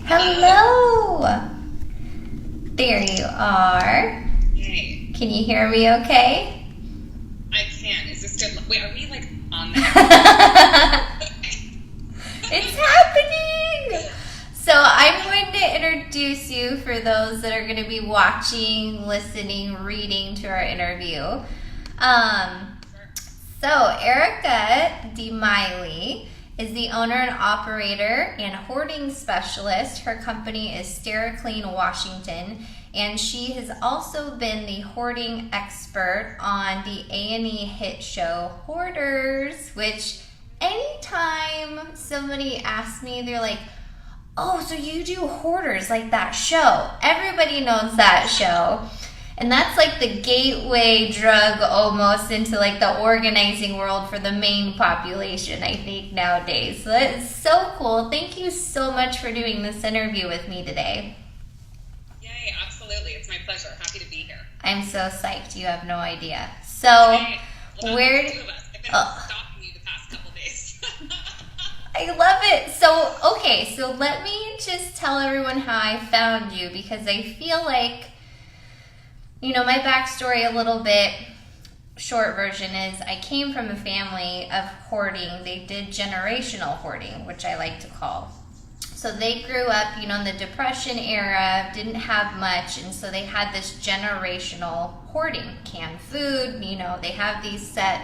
Hello! There you are. Hey. Can you hear me okay? I can. Is this good? Wait, are we like on the It's happening! So I'm going to introduce you for those that are going to be watching, listening, reading to our interview. So Erica DiMiele is the owner and operator and hoarding specialist. Her company is Steri-Clean, Washington, and she has also been the hoarding expert on the A&E hit show Hoarders, which anytime somebody asks me, they're like, oh, so you do Hoarders, like that show. Everybody knows that show. And that's like the gateway drug almost into like the organizing world for the main population, I think, nowadays. So it's so cool. Thank you so much for doing this interview with me today. Yay, absolutely. It's my pleasure. Happy to be here. I'm so psyched. You have no idea. So, Hey, well, where... the two of us. I've been stalking you the past couple days. I love it. So, okay, so let me just tell everyone how I found you, because I feel like, you know, my backstory a little bit, short version is I came from a family of hoarding. They did generational hoarding, which I like to call. So they grew up, you know, in the Depression era, didn't have much, and so they had this generational hoarding. Canned food, you know, they have these set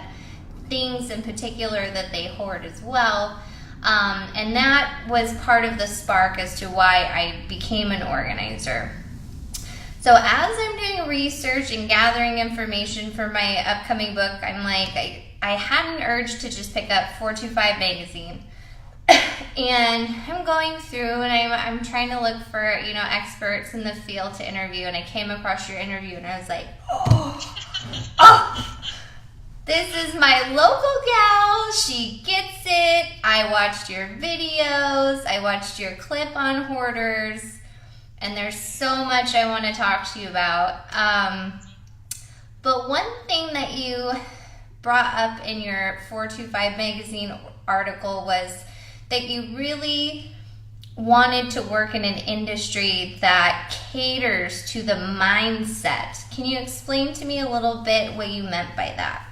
things in particular that they hoard as well. And that was part of the spark as to why I became an organizer. So as I'm doing research and gathering information for my upcoming book, I'm like, I had an urge to just pick up 425 magazine. And I'm going through and I'm trying to look for, you know, experts in the field to interview. And I came across your interview and I was like, oh, this is my local gal. She gets it. I watched your videos. I watched your clip on Hoarders. And there's so much I want to talk to you about. But one thing that you brought up in your 425 magazine article was that you really wanted to work in an industry that caters to the mindset. Can you explain to me a little bit what you meant by that?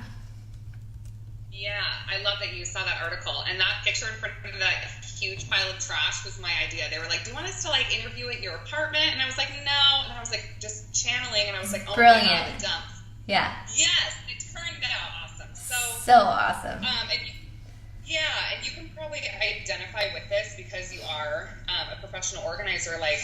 Yeah, I love that you saw that article. And that picture in front of that huge pile of trash was my idea. They were like, do you want us to like interview at your apartment? And I was like, no. And I was like, just channeling. And I was like, oh brilliant. my God, the dump. Yeah. Yes, it turned out awesome. So awesome. And you can probably identify with this because you are a professional organizer. Like,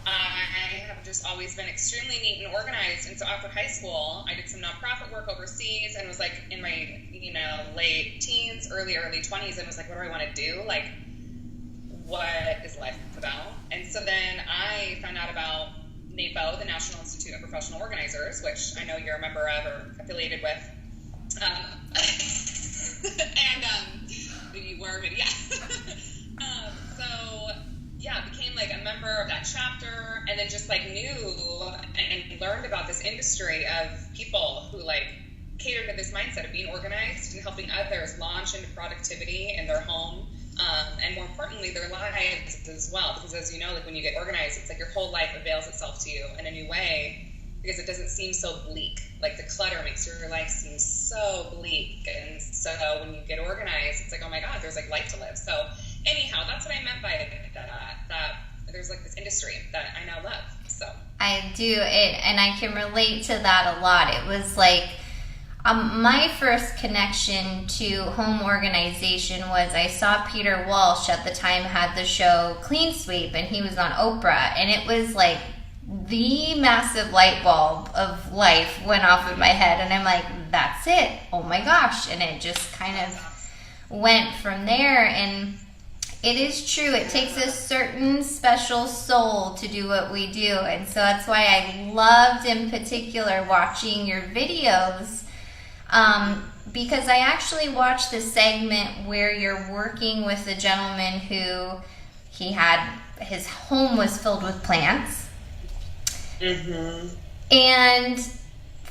I have just always been extremely neat and organized. And so after high school, I did some nonprofit work overseas and was like in my, you know, late teens, early 20s, and was like, what do I want to do? Like, what is life about? And so then I found out about NAPO, the National Institute of Professional Organizers, which I know you're a member of or affiliated with. You were, but yeah. Became like a member of that chapter, and then just like knew and learned about this industry of people who like cater to this mindset of being organized and helping others launch into productivity in their home, and more importantly, their lives as well. Because as you know, like when you get organized, it's like your whole life avails itself to you in a new way because it doesn't seem so bleak. Like the clutter makes your life seem so bleak, and so when you get organized, it's like, oh my God, there's like life to live. So anyhow, that's what I meant by that there's like this industry that I now love. So I do, and I can relate to that a lot. It was like my first connection to home organization was I saw Peter Walsh at the time had the show Clean Sweep, and he was on Oprah, and it was like the massive light bulb of life went off in my head, and I'm like, that's it. Oh my gosh. And it just kind of went from there. And it is true. It takes a certain special soul to do what we do. And so that's why I loved in particular watching your videos, because I actually watched the segment where you're working with a gentleman who his home was filled with plants. Mm-hmm. And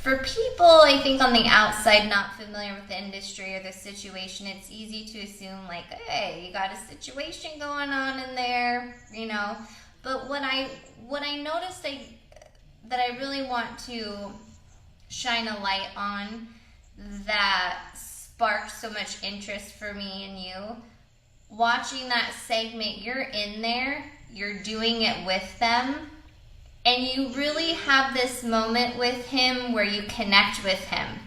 for people, I think on the outside, not familiar with the industry or the situation, it's easy to assume like, hey, you got a situation going on in there, you know. But what I noticed that I really want to shine a light on that sparked so much interest for me and you, watching that segment, you're in there, you're doing it with them, and you really have this moment with him where you connect with him.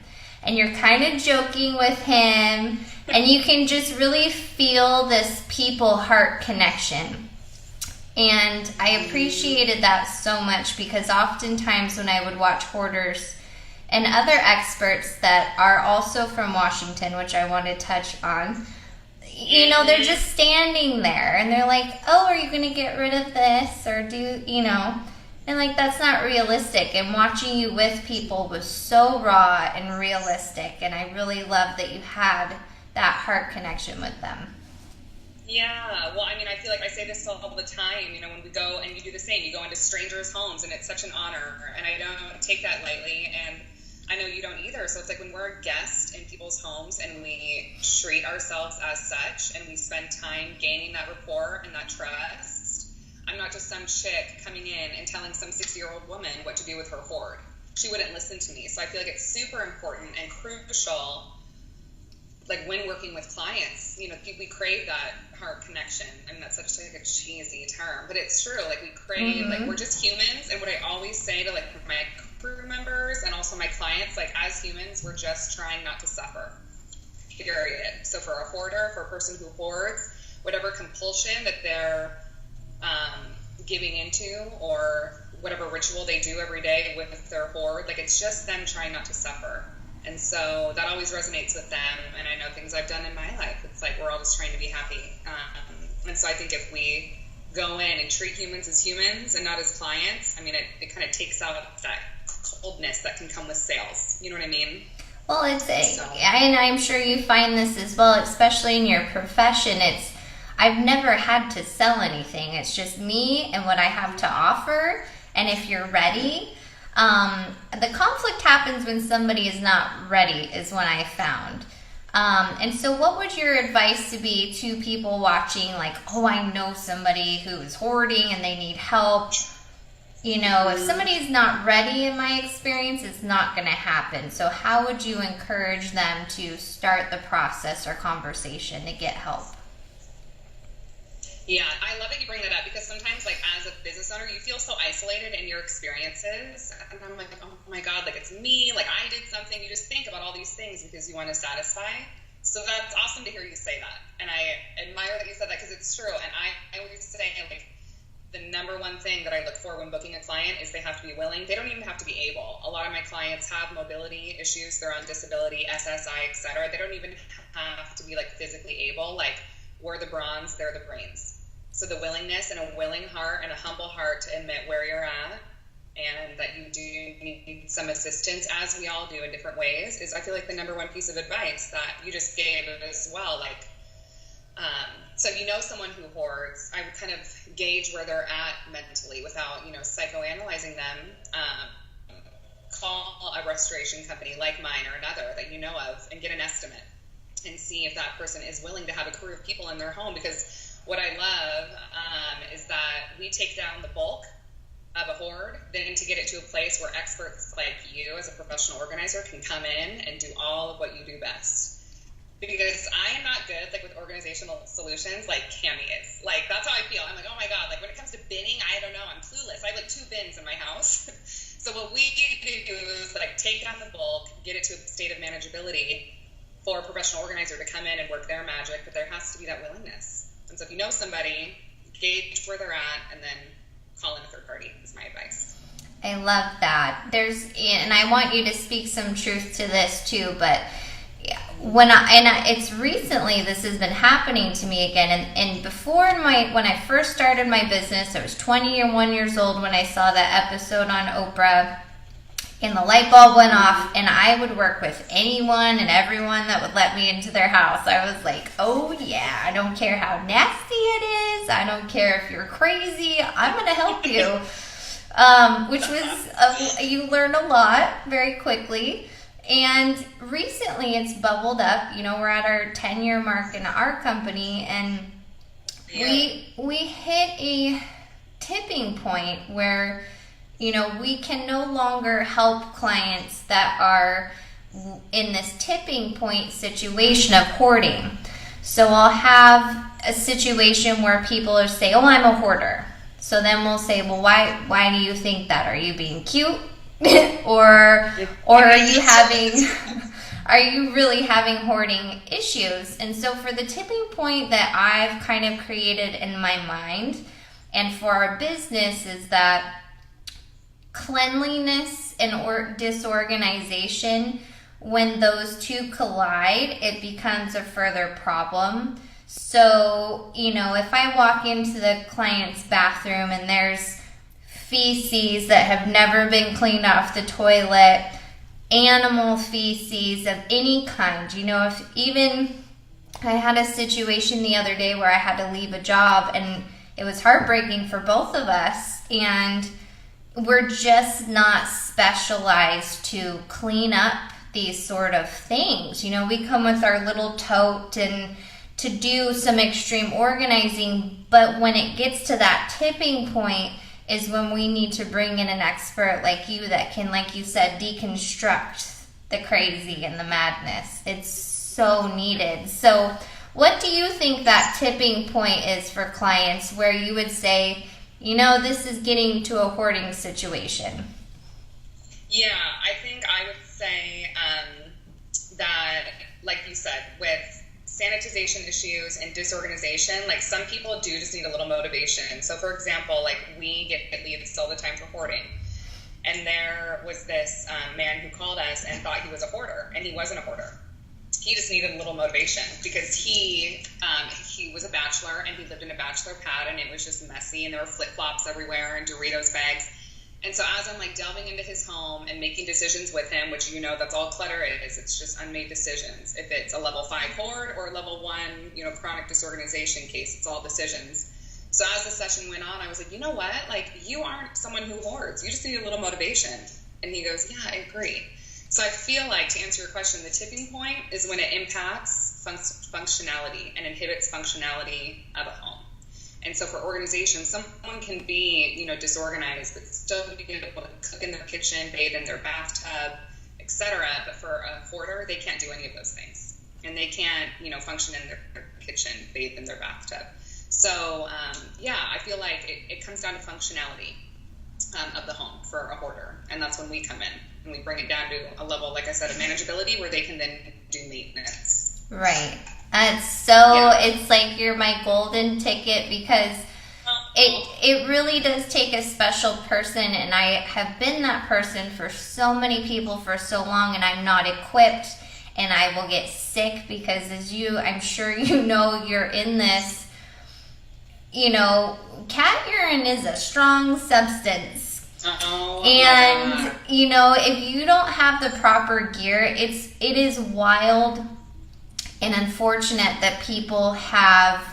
And you're kind of joking with him, and you can just really feel this people-heart connection. And I appreciated that so much, because oftentimes when I would watch Hoarders and other experts that are also from Washington, which I want to touch on, you know, they're just standing there, and they're like, oh, are you going to get rid of this? Or do, you know... And, like, that's not realistic. And watching you with people was so raw and realistic. And I really love that you had that heart connection with them. Yeah. Well, I mean, I feel like I say this all the time. You know, when we go, and you do the same, you go into strangers' homes, and it's such an honor. And I don't take that lightly. And I know you don't either. So it's like when we're a guest in people's homes and we treat ourselves as such, and we spend time gaining that rapport and that trust, I'm not just some chick coming in and telling some 60-year-old woman what to do with her hoard. She wouldn't listen to me. So I feel like it's super important and crucial, like when working with clients, you know, we crave that heart connection. I mean, that's such like a cheesy term, but it's true. Like we crave, like we're just humans. And what I always say to like my crew members and also my clients, like as humans, we're just trying not to suffer, period. So for a hoarder, for a person who hoards, whatever compulsion that they're giving into, or whatever ritual they do every day with their hoard, like it's just them trying not to suffer. And so that always resonates with them. And I know things I've done in my life, it's like we're all just trying to be happy. And so I think if we go in and treat humans as humans and not as clients, I mean, it kind of takes out that coldness that can come with sales. You know what I mean? Well, and I'm sure you find this as well, especially in your profession. I've never had to sell anything. It's just me and what I have to offer. And if you're ready, the conflict happens when somebody is not ready, is what I found. And so what would your advice to be to people watching, like, oh, I know somebody who is hoarding and they need help? You know, if somebody's not ready, in my experience, it's not going to happen. So how would you encourage them to start the process or conversation to get help? Yeah, I love that you bring that up, because sometimes, like, as a business owner, you feel so isolated in your experiences. And I'm like, oh my God, like, it's me. Like, I did something. You just think about all these things because you want to satisfy. So that's awesome to hear you say that. And I admire that you said that, because it's true. And I always say, like, the number one thing that I look for when booking a client is they have to be willing. They don't even have to be able. A lot of my clients have mobility issues. They're on disability, SSI, etc. They don't even have to be, like, physically able. Like, we're the bronze, they're the brains. So the willingness and a willing heart and a humble heart to admit where you're at and that you do need some assistance, as we all do in different ways, is, I feel like, the number one piece of advice that you just gave as well. Like, so if you know someone who hoards, I would kind of gauge where they're at mentally without, you know, psychoanalyzing them. Call a restoration company like mine or another that you know of and get an estimate and see if that person is willing to have a crew of people in their home. Because what I love is that we take down the bulk of a hoard, then to get it to a place where experts like you as a professional organizer can come in and do all of what you do best. Because I am not good, like, with organizational solutions like Kammie is. Like, that's how I feel. I'm like, oh my God, like, when it comes to binning, I don't know, I'm clueless. I have like 2 bins in my house. So what we do is, like, take down the bulk, get it to a state of manageability for a professional organizer to come in and work their magic, but there has to be that willingness. And so if you know somebody, gauge where they're at and then call in a third party is my advice. I love that. And I want you to speak some truth to this too, but it's recently this has been happening to me again. And before when I first started my business, I was 21 years old when I saw that episode on Oprah. And the light bulb went off, and I would work with anyone and everyone that would let me into their house. I was like, oh yeah, I don't care how nasty it is. I don't care if you're crazy. I'm going to help you. Which was, you learn a lot very quickly. And recently it's bubbled up. You know, we're at our 10-year mark in our company, and we hit a tipping tipping point where, you know, we can no longer help clients that are in this tipping point situation of hoarding. So I'll have a situation where people are say, oh, I'm a hoarder. So then we'll say, well, why do you think that? Are you being cute? or are you really having hoarding issues? And so for the tipping point that I've kind of created in my mind and for our business is that cleanliness and disorganization, when those two collide, it becomes a further problem. So, you know, if I walk into the client's bathroom and there's feces that have never been cleaned off the toilet, animal feces of any kind, you know, if even I had a situation the other day where I had to leave a job and it was heartbreaking for both of us, and we're just not specialized to clean up these sort of things. You know, we come with our little tote and to do some extreme organizing, but when it gets to that tipping point is when we need to bring in an expert like you that can, like you said, deconstruct the crazy and the madness. It's so needed. So what do you think that tipping point is for clients where you would say, you know, this is getting to a hoarding situation? Yeah, I think I would say that, like you said, with sanitization issues and disorganization, like some people do just need a little motivation. So for example, like we get leads all the time for hoarding. And there was this man who called us and thought he was a hoarder, and he wasn't a hoarder. He just needed a little motivation because he was a bachelor and he lived in a bachelor pad, and it was just messy and there were flip-flops everywhere and Doritos bags. And so as I'm like delving into his home and making decisions with him, which, you know, that's all clutter is, it's just unmade decisions. If it's a level 5 hoard or a level 1, you know, chronic disorganization case, it's all decisions. So as the session went on, I was like, you know what? Like, you aren't someone who hoards. You just need a little motivation. And he goes, yeah, I agree. So I feel like, to answer your question, the tipping point is when it impacts functionality and inhibits functionality of a home. And so for organizations, someone can be, you know, disorganized, but still be able to cook in their kitchen, bathe in their bathtub, etc. But for a hoarder, they can't do any of those things. And they can't, you know, function in their kitchen, bathe in their bathtub. So, yeah, I feel like it comes down to functionality of the home for a hoarder. And that's when we come in and we bring it down to a level, like I said, of manageability where they can then do maintenance. Right. It's like you're my golden ticket because it really does take a special person, and I have been that person for so many people for so long, and I'm not equipped, and I will get sick because I'm sure you know, you're in this, you know, cat urine is a strong substance. And, you know, if you don't have the proper gear, it is wild and unfortunate that people have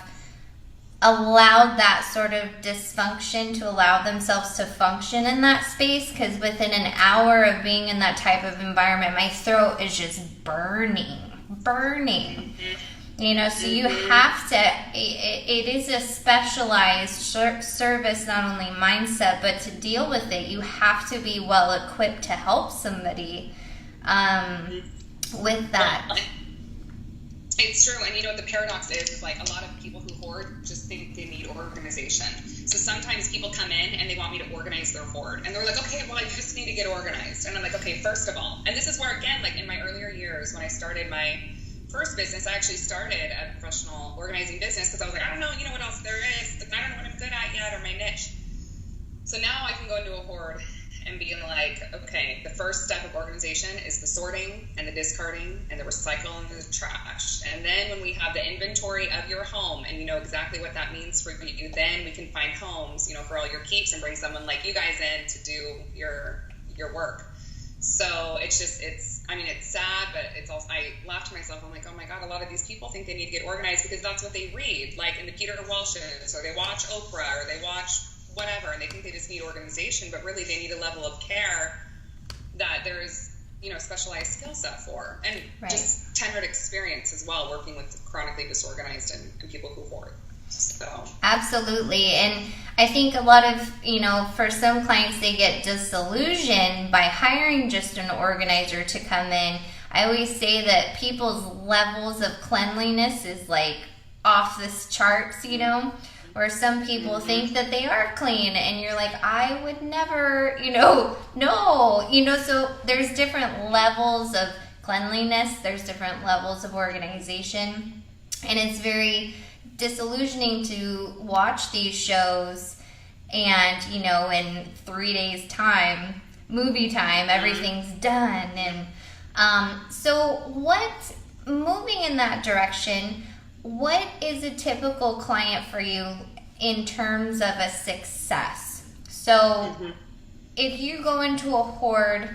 allowed that sort of dysfunction to allow themselves to function in that space, because within an hour of being in that type of environment, my throat is just burning. You know, so you have to, it is a specialized service, not only mindset, but to deal with it, you have to be well equipped to help somebody with that. It's true, and you know what the paradox is like a lot of people who hoard just think they need organization. So sometimes people come in and they want me to organize their hoard, and they're like, okay, well, I just need to get organized. And I'm like, okay, first of all, and this is where, again, like in my earlier years when I started my first business, I actually started a professional organizing business because I was like, I don't know, you know what else there is, like, I don't know what I'm good at yet or my niche. So now I can go into a hoard and being like, okay, the first step of organization is the sorting and the discarding and the recycle and the trash. And then when we have the inventory of your home and you know exactly what that means for you, then we can find homes, you know, for all your keeps and bring someone like you guys in to do your work. So it's sad, but it's also, I laugh to myself, I'm like, oh my God, a lot of these people think they need to get organized because that's what they read, like in the Peter Walshes, or they watch Oprah, or they watch whatever, and they think they just need organization, but really they need a level of care that there is, you know, specialized skill set for, and just tenured experience as well, working with chronically disorganized and people who hoard. So absolutely. And I think a lot of, for some clients, they get disillusioned by hiring just an organizer to come in. I always say that people's levels of cleanliness is like off this charts, where some people think that they are clean and you're like, I would never, no, so there's different levels of cleanliness, there's different levels of organization, and it's very disillusioning to watch these shows and, in 3 days time, movie time, everything's done. And so moving in that direction, what is a typical client for you in terms of a success? So if you go into a hoard,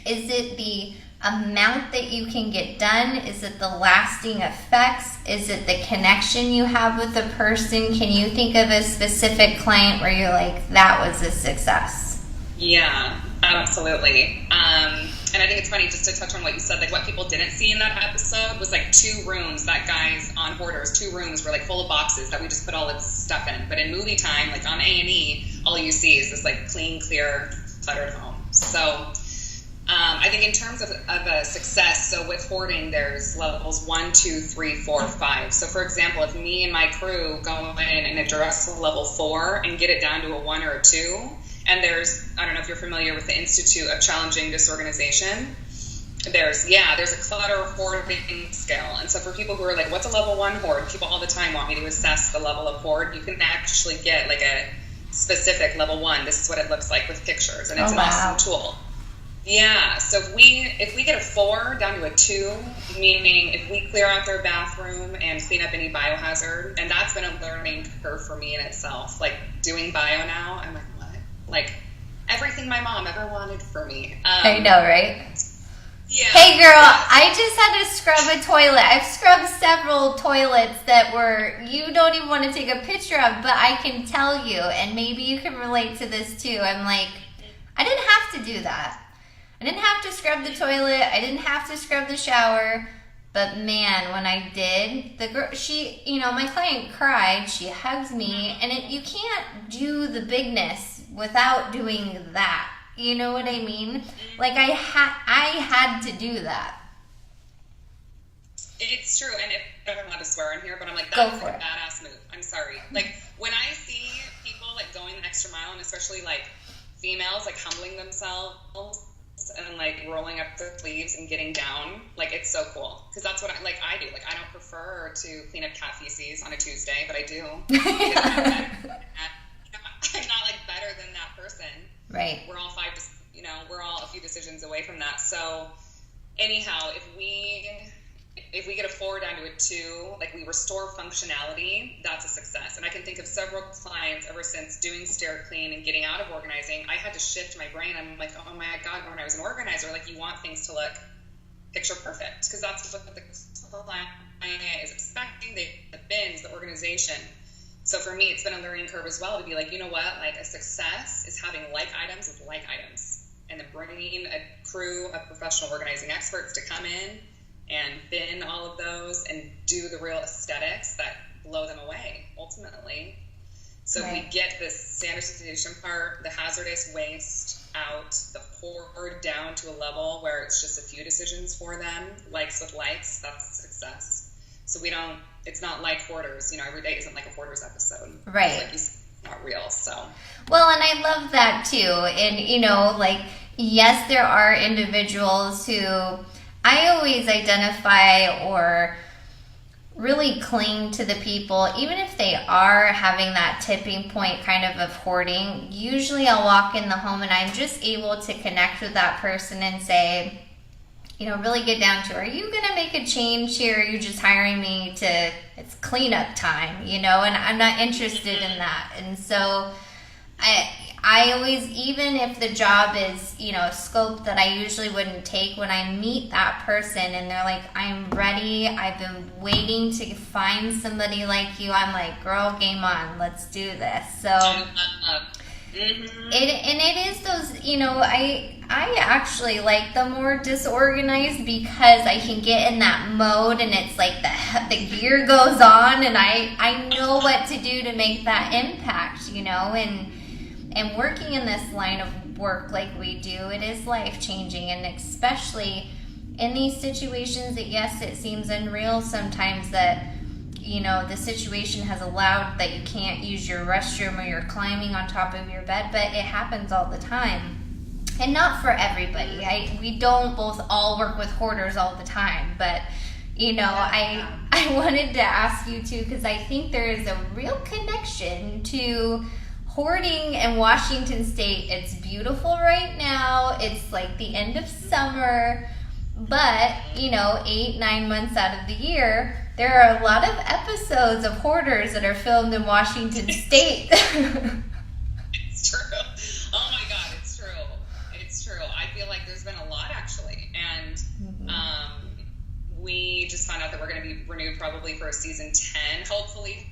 is it the amount that you can get done? Is it the lasting effects? Is it the connection you have with the person? Can you think of a specific client where you're like, that was a success? Yeah, absolutely. And I think it's funny, just to touch on what you said, like what people didn't see in that episode was like 2 rooms that guys on Hoarders, 2 rooms were like full of boxes that we just put all this stuff in. But in movie time, like on A&E, all you see is this like clean, clear, cluttered home. So I think in terms of a success, so with hoarding, there's levels 1, 2, 3, 4, 5. So for example, if me and my crew go in and address a level 4 and get it down to a 1 or a 2, and there's, I don't know if you're familiar with the Institute of Challenging Disorganization, there's a clutter hoarding scale. And so for people who are like, what's a level 1 hoard? People all the time want me to assess the level of hoard. You can actually get like a specific level 1. This is what it looks like with pictures, and it's an awesome tool. Yeah, so if we get a 4 down to a 2, meaning if we clear out their bathroom and clean up any biohazard, and that's been a learning curve for me in itself. Like doing bio now, I'm like, what? Like everything my mom ever wanted for me. I know, right? Yeah. Hey girl, I just had to scrub a toilet. I've scrubbed several toilets that you don't even want to take a picture of, but I can tell you, and maybe you can relate to this too. I'm like, I didn't have to do that. I didn't have to scrub the toilet. I didn't have to scrub the shower. But man, when I did, the girl, my client cried. She hugs me, and you can't do the bigness without doing that. You know what I mean? Like I had to do that. It's true, and I'm not allowed to swear in here, but I'm like, that's like a badass move. I'm sorry. Like when I see people like going the extra mile, and especially like females like humbling themselves and like rolling up their sleeves and getting down, like it's so cool, because that's what I do. Like I don't prefer to clean up cat feces on a Tuesday, but I do. I'm not like better than that person. Right. We're all we're all a few decisions away from that. So anyhow, if we get a 4 down to a 2, like we restore functionality, that's a success. And I can think of several clients ever since doing Steri-Clean and getting out of organizing. I had to shift my brain. I'm like, oh my God, when I was an organizer, like you want things to look picture perfect, because that's what the client is expecting, the bins, the organization. So for me, it's been a learning curve as well to be like, you know what, like a success is having like items with like items, and then bringing a crew of professional organizing experts to come in and bin all of those and do the real aesthetics that blow them away ultimately. So we get this standardization part, the hazardous waste out, the hoard down to a level where it's just a few decisions for them, likes with likes, that's success. So it's not like Hoarders, every day isn't like a Hoarders episode. Right. Like it's not real, so. Well, and I love that too. And, yes, there are individuals who I always identify or really cling to the people, even if they are having that tipping point kind of hoarding. Usually I'll walk in the home and I'm just able to connect with that person and say, really get down to, are you going to make a change here? Or are you just hiring me it's cleanup time, and I'm not interested in that. And so I always, even if the job is, a scope that I usually wouldn't take, when I meet that person and they're like, I'm ready, I've been waiting to find somebody like you, I'm like, girl, game on, let's do this. So it is those, you know, I actually like the more disorganized because I can get in that mode and it's like the gear goes on and I know what to do to make that impact, you know, and working in this line of work like we do, it is life-changing, and especially in these situations that, yes, it seems unreal sometimes that, you know, the situation has allowed that you can't use your restroom or you're climbing on top of your bed, but it happens all the time. And not for everybody. We don't both all work with hoarders all the time, but, you know, I wanted to ask you too, because I think there is a real connection to hoarding and Washington State. It's beautiful right now. It's like the end of summer, but, you know, 8-9 months out of the year, there are a lot of episodes of hoarders that are filmed in Washington State. It's true. Oh my God, it's true. It's true. I feel like there's been a lot actually. And we just found out that we're going to be renewed probably for season 10, hopefully.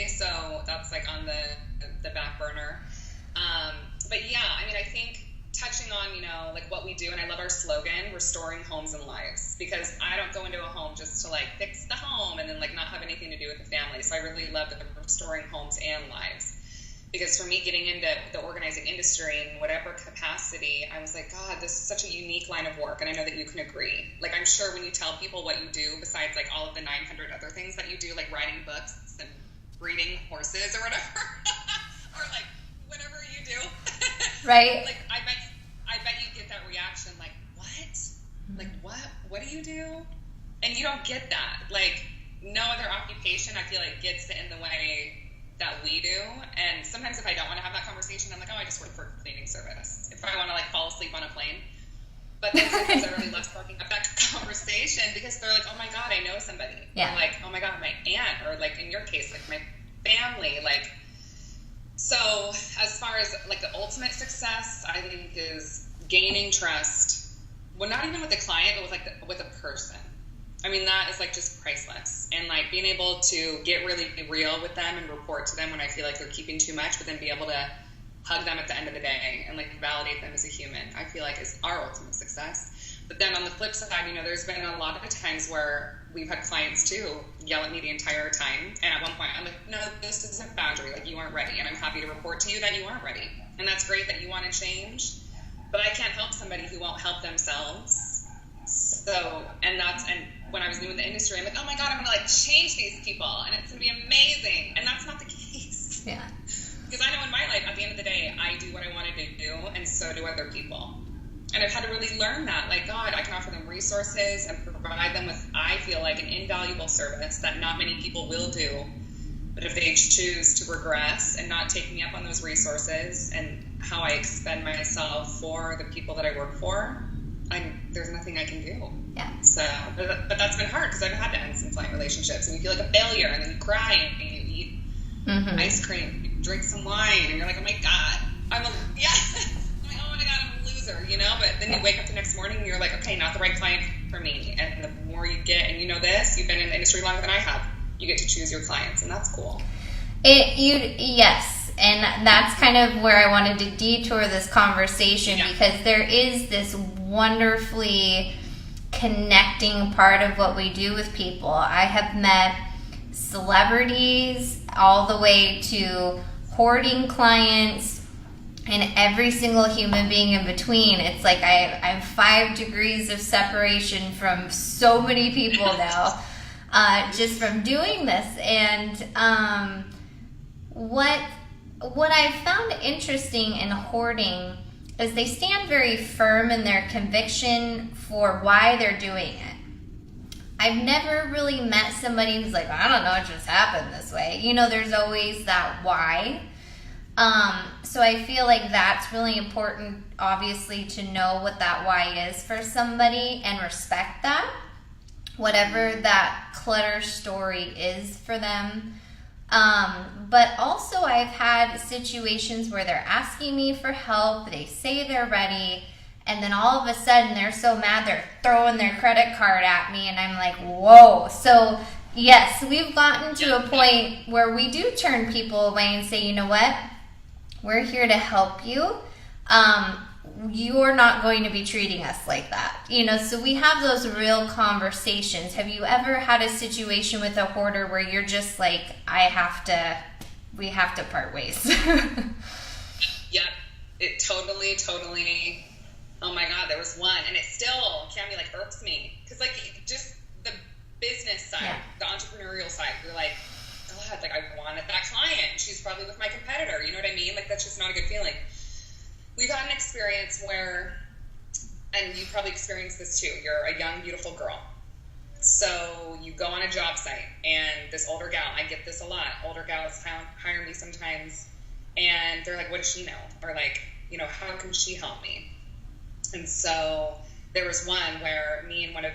So that's like on the back burner. But yeah, I mean, I think touching on, you know, like what we do, and I love our slogan, restoring homes and lives, because I don't go into a home just to like fix the home and then like not have anything to do with the family. So I really love the restoring homes and lives, because for me, getting into the organizing industry in whatever capacity, I was like, God, this is such a unique line of work. And I know that you can agree. Like, I'm sure when you tell people what you do, besides like all of the 900 other things that you do, like writing books and breeding horses or whatever, or like whatever you do, right? Like, I bet you get that reaction, like, what? Like, what do you do? And you don't get that. Like, no other occupation, I feel like, gets in the way that we do. And sometimes if I don't want to have that conversation, I'm like, oh, I just work for a cleaning service. If I want to like fall asleep on a plane. But then sometimes I really love sparking up that conversation, because they're like, oh my God, I know somebody. Yeah. Or like, oh my God, my aunt, or like in your case, like my family. Like, so as far as like the ultimate success, I think is gaining trust. Well, not even with the client, but with like with a person. I mean, that is like just priceless. And like being able to get really real with them and report to them when I feel like they're keeping too much, but then be able to hug them at the end of the day and like validate them as a human, I feel like is our ultimate success. But then on the flip side, you know, there's been a lot of times where we've had clients too yell at me the entire time. And at one point I'm like, no, this is a boundary. Like, you aren't ready. And I'm happy to report to you that you aren't ready. And that's great that you want to change, but I can't help somebody who won't help themselves. So, and when I was new in the industry, I'm like, oh my God, I'm going to like change these people and it's going to be amazing. And that's not the case. Yeah. Because I know in my life, at the end of the day, I do what I wanted to do, and so do other people. And I've had to really learn that. Like, God, I can offer them resources and provide them with, I feel like, an invaluable service that not many people will do. But if they choose to regress and not take me up on those resources and how I expend myself for the people that I work for, there's nothing I can do. Yeah. So, but that's been hard, because I've had to end some client relationships, and you feel like a failure, and then you cry, and you eat ice cream, you drink some wine, and you're like, oh my God, I'm like, oh my God, I'm a loser, you know? But then you wake up the next morning and you're like, okay, not the right client for me. And the more you get, and you know this, you've been in the industry longer than I have, you get to choose your clients, and that's cool. Yes, and that's kind of where I wanted to detour this conversation, because there is this wonderfully connecting part of what we do with people. I have met celebrities all the way to hoarding clients and every single human being in between. It's like I'm 5 degrees of separation from so many people now, just from doing this. And what I found interesting in hoarding is they stand very firm in their conviction for why they're doing it. I've never really met somebody who's like, I don't know, it just happened this way. You know, there's always that why. So I feel like that's really important, obviously, to know what that why is for somebody and respect that, whatever that clutter story is for them. But also I've had situations where they're asking me for help, they say they're ready, and then all of a sudden they're so mad they're throwing their credit card at me, and I'm like, whoa. So yes, we've gotten to a point where we do turn people away and say, you know what, We're here to help you. You're not going to be treating us like that. So we have those real conversations. Have you ever had a situation with a hoarder where you're just like, we have to part ways? Yep. It totally, oh my God, there was one. And it still, Kammie, like, irks me. Because, like, just the business side, the entrepreneurial side, you're like, God, like, I wanted that client. She's probably with my competitor. You know what I mean? Like, that's just not a good feeling. We've had an experience where, and you probably experienced this too, you're a young, beautiful girl. So you go on a job site, and this older gal, I get this a lot, older gals hire me sometimes, and they're like, what does she know? Or like, how can she help me? And so there was one where me and one of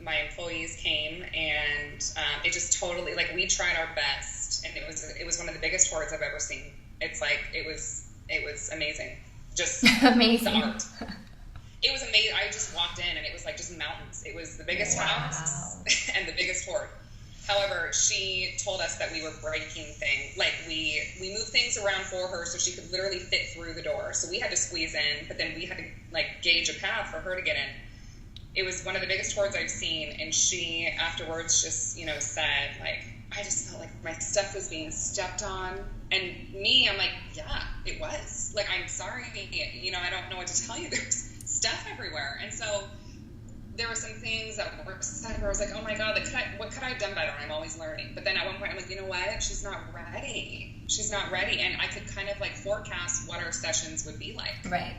my employees came, and it just totally, like, we tried our best, and it was one of the biggest hoards I've ever seen. It's like, it was amazing. Just amazing. The art. It was amazing. I just walked in, and it was like just mountains. It was the biggest house and the biggest hoard. However, she told us that we were breaking things. Like, we moved things around for her so she could literally fit through the door. So we had to squeeze in, but then we had to, like, gauge a path for her to get in. It was one of the biggest hoards I've seen, and she afterwards just, said, like, I just felt like my stuff was being stepped on. And me, I'm like, yeah, it was. Like, I'm sorry, I don't know what to tell you. There's stuff everywhere. And so there were some things that were said where I was like, oh my God, what could I have done better? I'm always learning. But then at one point, I'm like, you know what? She's not ready. She's not ready. And I could kind of, like, forecast what our sessions would be like. Right.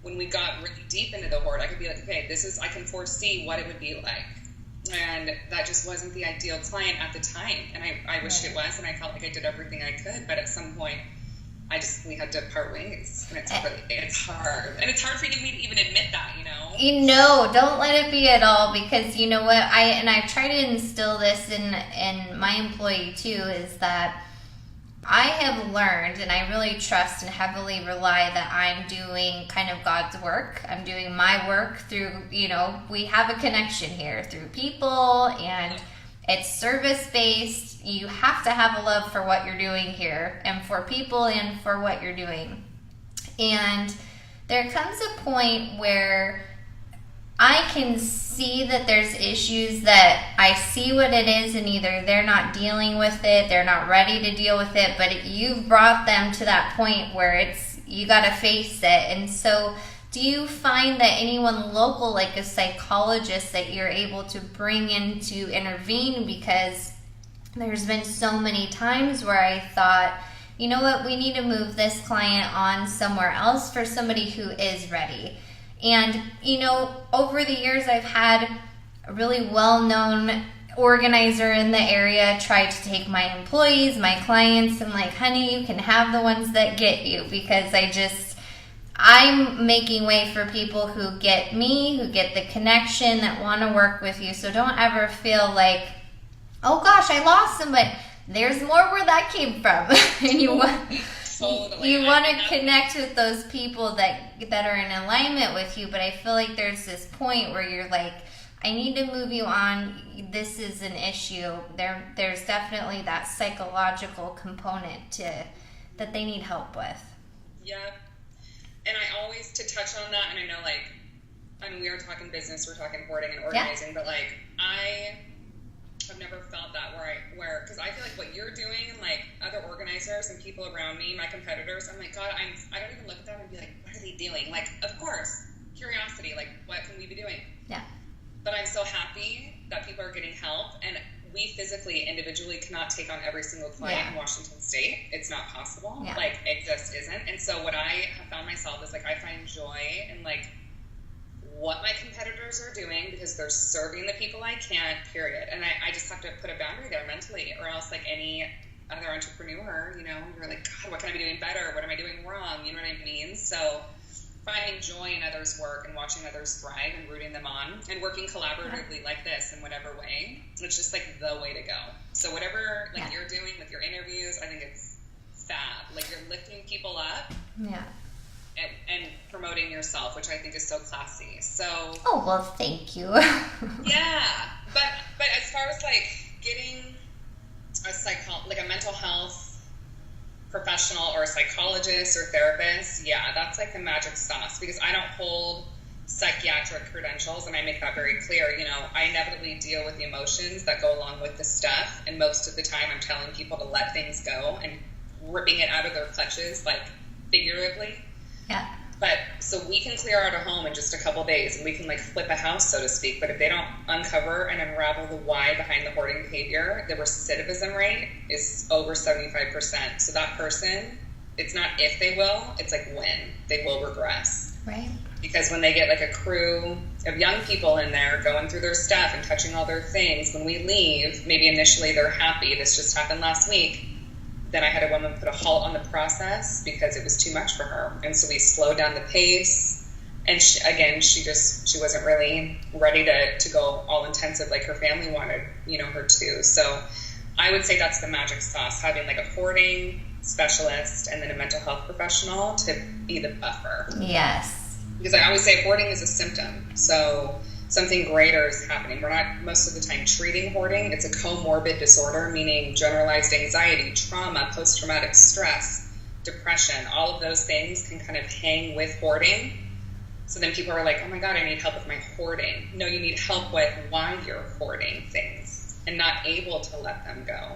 When we got really deep into the hoard, I could be like, okay, I can foresee what it would be like. And that just wasn't the ideal client at the time. And I wish it was, and I felt like I did everything I could. But at some point, we had to part ways. And it's hard. And it's hard for me to even admit that, Don't let it be at all, because you know what? I've tried to instill this in my employee too, is that I have learned, and I really trust and heavily rely that I'm doing kind of God's work. I'm doing my work through, we have a connection here through people, and it's service-based. You have to have a love for what you're doing here, and for people, and for what you're doing. And there comes a point where I can see that there's issues that I see what it is, and either they're not dealing with it, they're not ready to deal with it, but you've brought them to that point where you got to face it. And so do you find that anyone local, like a psychologist, that you're able to bring in to intervene? Because there's been so many times where I thought, you know what, we need to move this client on somewhere else for somebody who is ready. And, over the years, I've had a really well-known organizer in the area try to take my employees, my clients, and like, honey, you can have the ones that get you, because I'm making way for people who get me, who get the connection, that want to work with you. So don't ever feel like, oh gosh, I lost somebody. There's more where that came from. And you want to connect with those people that are in alignment with you, but I feel like there's this point where you're like, I need to move you on. This is an issue. There's definitely that psychological component that they need help with. Yeah. And I always, to touch on that, and I know, we are talking business, we're talking hoarding and organizing, but like, I've never felt that where because I feel like what you're doing, and like other organizers and people around me, my competitors, I'm like, God, I don't even look at them and be like, what are they doing? Like, of course, curiosity, like, what can we be doing? Yeah. But I'm so happy that people are getting help, and we physically, individually cannot take on every single client in Washington State. It's not possible. Yeah. Like, it just isn't. And so what I have found myself is, like, I find joy in, like, what my competitors are doing, because they're serving the people I can't, period. And I just have to put a boundary there mentally, or else, like any other entrepreneur, you're like, God, what can I be doing better? What am I doing wrong? You know what I mean? So finding joy in others' work and watching others thrive and rooting them on and working collaboratively like this in whatever way, it's just like the way to go. So whatever you're doing with your interviews, I think it's fab. Like, you're lifting people up. Yeah. And promoting yourself, which I think is so classy. So. Oh, well, thank you. Yeah, but as far as like getting a mental health professional or a psychologist or therapist, yeah, that's like the magic sauce, because I don't hold psychiatric credentials, and I make that very clear. You know, I inevitably deal with the emotions that go along with the stuff, and most of the time I'm telling people to let things go and ripping it out of their clutches, like figuratively. Yeah. But so we can clear out a home in just a couple days, and we can like flip a house, so to speak. But if they don't uncover and unravel the why behind the hoarding behavior, the recidivism rate is over 75%. So that person, it's not if they will, it's like when they will regress. Right. Because when they get like a crew of young people in there going through their stuff and touching all their things, when we leave, maybe initially they're happy, this just happened last week. Then I had a woman put a halt on the process because it was too much for her. And so we slowed down the pace. And she wasn't really ready to go all intensive like her family wanted, you know, her to. So I would say that's the magic sauce, having like a hoarding specialist and then a mental health professional to be the buffer. Yes. Because I always say hoarding is a symptom. So something greater is happening. We're not most of the time treating hoarding. It's a comorbid disorder, meaning generalized anxiety, trauma, post-traumatic stress, depression. All of those things can kind of hang with hoarding. So then people are like, oh my God, I need help with my hoarding. No, you need help with why you're hoarding things and not able to let them go.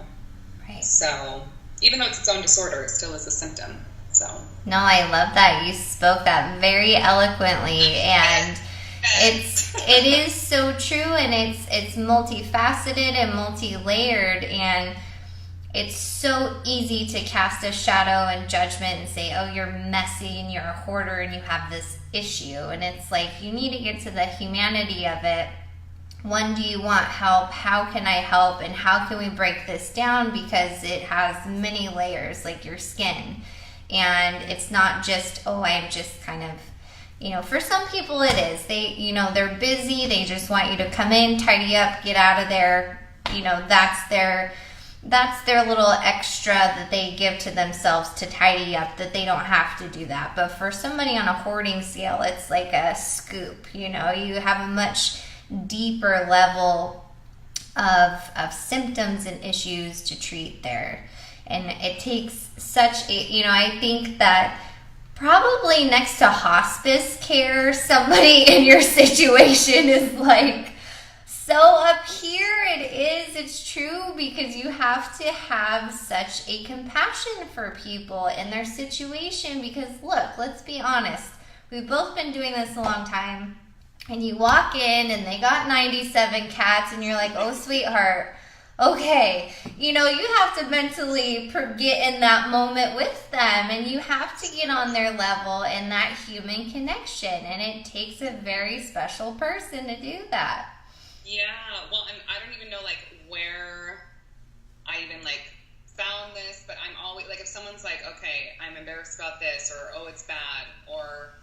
Right. So even though it's its own disorder, it still is a symptom. So. No, I love that. You spoke that very eloquently, and it is so true, and it's multifaceted and multi-layered, and it's so easy to cast a shadow and judgment and say, oh, you're messy and you're a hoarder and you have this issue. And it's like, you need to get to the humanity of it. One, do you want help? How can I help? And how can we break this down? Because it has many layers, like your skin. And it's not just, oh, I'm just kind of, you know, for some people it is. They, you know, they're busy. They just want you to come in, tidy up, get out of there. You know, that's their little extra that they give to themselves to tidy up, that they don't have to do that. But for somebody on a hoarding scale, it's like a scoop. You know, you have a much deeper level of symptoms and issues to treat there. And it takes such a, you know, I think that probably next to hospice care, somebody in your situation is like so up here. It's true, because you have to have such a compassion for people in their situation. Because look, let's be honest, we've both been doing this a long time, and you walk in and they got 97 cats and you're like, oh sweetheart, okay, you know, you have to mentally get in that moment with them, and you have to get on their level and that human connection, and it takes a very special person to do that. Yeah, well, and I don't even know, like, where I even, like, found this, but I'm always, like, if someone's like, okay, I'm embarrassed about this, or, oh, it's bad, or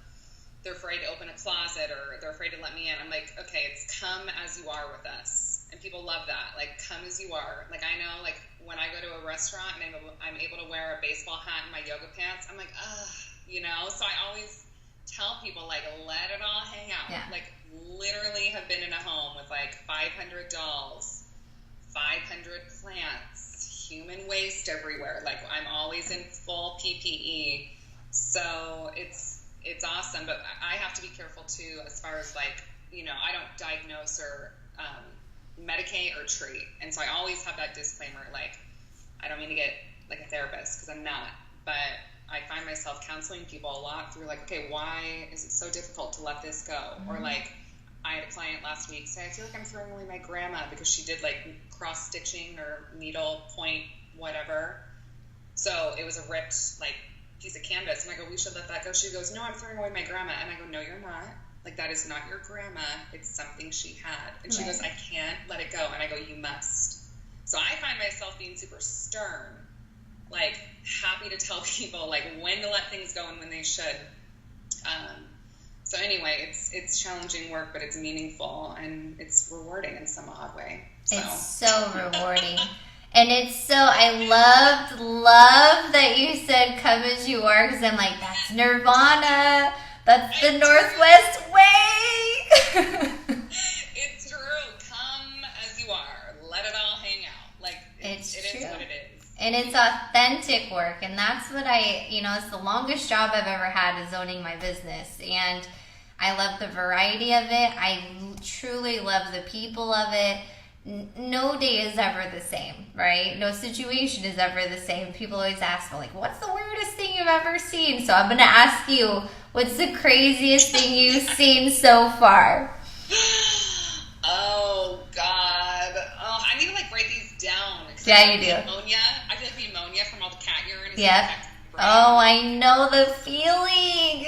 they're afraid to open a closet, or they're afraid to let me in, I'm like, okay, it's come as you are with us. And people love that, like, come as you are. Like, I know, like, when I go to a restaurant and I'm able to wear a baseball hat and my yoga pants, I'm like, ugh, you know? So I always tell people, like, let it all hang out. Yeah. Like, literally have been in a home with, like, 500 dolls, 500 plants, human waste everywhere. Like, I'm always in full PPE. So it's awesome. But I have to be careful, too, as far as, like, you know, I don't diagnose or medicate or treat, and so I always have that disclaimer, like, I don't mean to get like a therapist, because I'm not, but I find myself counseling people a lot through, like, okay, why is it so difficult to let this go? Mm-hmm. Or, like, I had a client last week say, I feel like I'm throwing away my grandma because she did, like, cross-stitching or needle point whatever, so it was a ripped, like, piece of canvas, and I go, we should let that go. She goes, no, I'm throwing away my grandma. And I go, no, you're not. Like, that is not your grandma. It's something she had. And she goes, I can't let it go. And I go, you must. So I find myself being super stern, like, happy to tell people, like, when to let things go and when they should. So anyway, it's challenging work, but it's meaningful, and it's rewarding in some odd way. So. It's so rewarding. And it's so, I love that you said come as you are, because I'm like, that's Nirvana. That's the Northwest way. It's true. Come as you are. Let it all hang out. Like, it is what it is. And it's authentic work. And that's what it's the longest job I've ever had is owning my business. And I love the variety of it. I truly love the people of it. No day is ever the same, right? No situation is ever the same. People always ask me, like, what's the weirdest thing you've ever seen? So I'm going to ask you, what's the craziest thing you've seen so far? Oh, God. Oh, I need to, like, write these down. Yeah, you do. Pneumonia. I feel like pneumonia from all the cat urine. Yep. Oh, I know the feeling.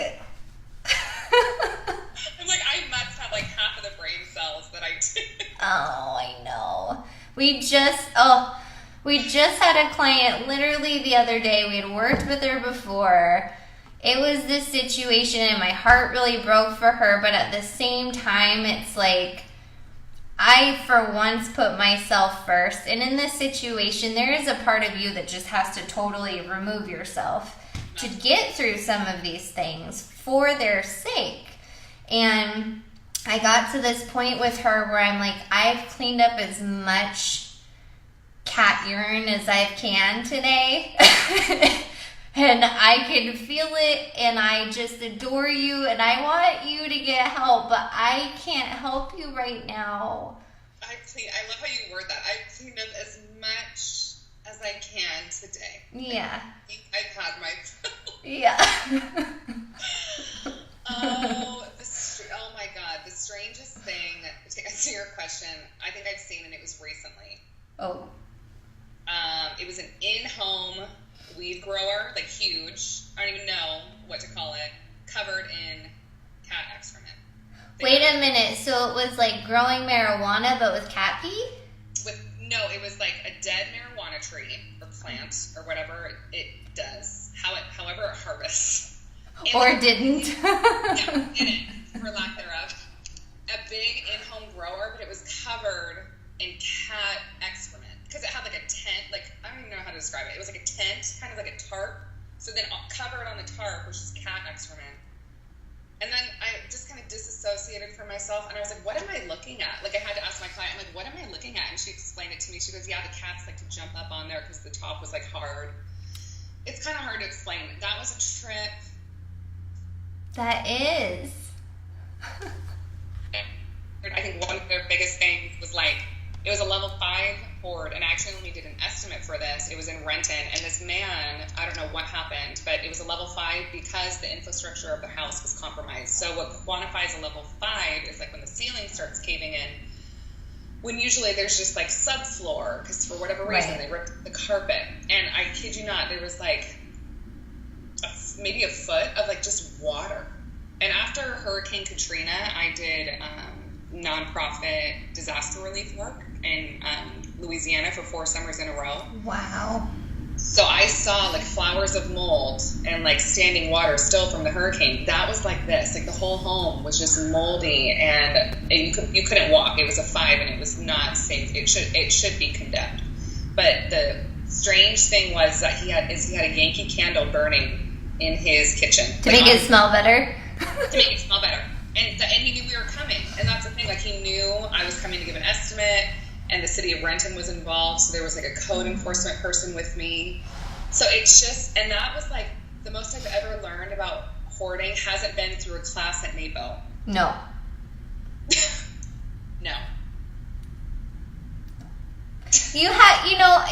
I'm like, I must have, like, half of the brain cells that I do. Oh, I know. We just had a client literally the other day. We had worked with her before. It was this situation and my heart really broke for her, but at the same time, it's like I, for once, put myself first. And in this situation, there is a part of you that just has to totally remove yourself to get through some of these things for their sake. And I got to this point with her where I'm like, I've cleaned up as much cat urine as I can today. And I can feel it, and I just adore you, and I want you to get help, but I can't help you right now. I love how you word that. I've cleaned up as much as I can today. Yeah. I think I've had my Yeah. Oh my God. The strangest thing, to answer your question, I think I've seen, and it was recently. Oh. It was an in-home weed grower, like huge. I don't even know what to call it. Covered in cat excrement. Wait a minute. So it was like growing marijuana, but with cat pee? No, it was like a dead marijuana tree or plant or whatever it does. However it harvests. Or didn't. Yeah, didn't, for lack thereof. A big in-home grower, but it was covered in cat excrement. Because it had like a tent, like, I don't even know how to describe it. It was like a tent, kind of like a tarp. So then covered on the tarp was just cat excrement. And then I just kind of disassociated from myself. And I was like, what am I looking at? Like, I had to ask my client, I'm like, what am I looking at? And she explained it to me. She goes, yeah, the cats like to jump up on there because the top was like hard. It's kind of hard to explain. That was a trip. That is. I think one of their biggest things was like, it was a level 5 hoard, and I actually only did an estimate for this. It was in Renton, and this man, I don't know what happened, but it was a level 5 because the infrastructure of the house was compromised. So what quantifies a level 5 is like when the ceiling starts caving in, when usually there's just like subfloor, because for whatever reason they ripped the carpet. And I kid you not, there was like maybe a foot of like just water. And after Hurricane Katrina, I did nonprofit disaster relief work in Louisiana for 4 summers in a row. Wow. So I saw like flowers of mold and like standing water still from the hurricane. That was like this, like the whole home was just moldy, and you couldn't walk. It was a 5 and it was not safe. It should be condemned. But the strange thing was that he had a Yankee candle burning in his kitchen to make it smell better. To make it smell better. And he knew we were coming. And that's the thing, like he knew I was coming to give an estimate, and the city of Renton was involved, so there was like a code enforcement person with me. So it's just, and that was like the most I've ever learned about hoarding hasn't been through a class at NAPO. No. No. You had,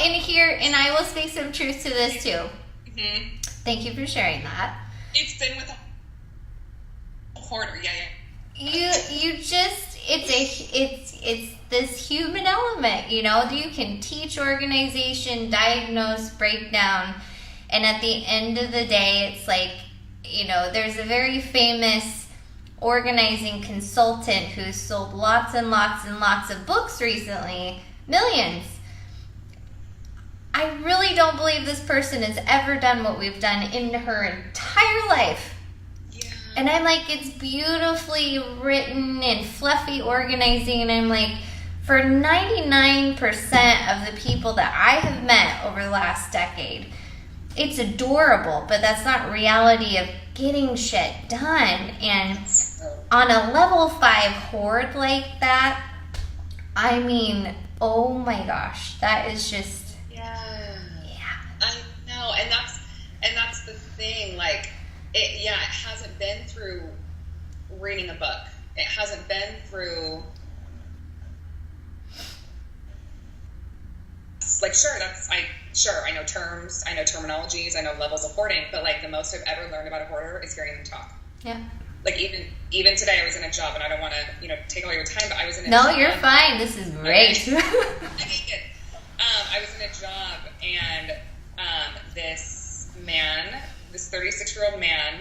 in here, and I will speak some truth to this too. Mm-hmm. Thank you for sharing that. It's been with a hoarder, yeah. You just, it's this human element, you can teach organization, diagnose, break down, and at the end of the day, it's like, there's a very famous organizing consultant who sold lots and lots and lots of books recently, millions. I really don't believe this person has ever done what we've done in her entire life. And I'm like, it's beautifully written and fluffy organizing. And I'm like, for 99% of the people that I have met over the last decade, it's adorable, but that's not reality of getting shit done. And on a level 5 hoard like that, I mean, oh my gosh, that is just, yeah. the thing. Like, it hasn't been through reading a book. It hasn't been through, like, I know terms, I know terminologies, I know levels of hoarding, but like the most I've ever learned about a hoarder is hearing them talk. Yeah. Like even today I was in a job, and I don't want to, take all your time, but I was in a job. No, you're fine. This is great. Okay. I was in a job, and this 36-year-old man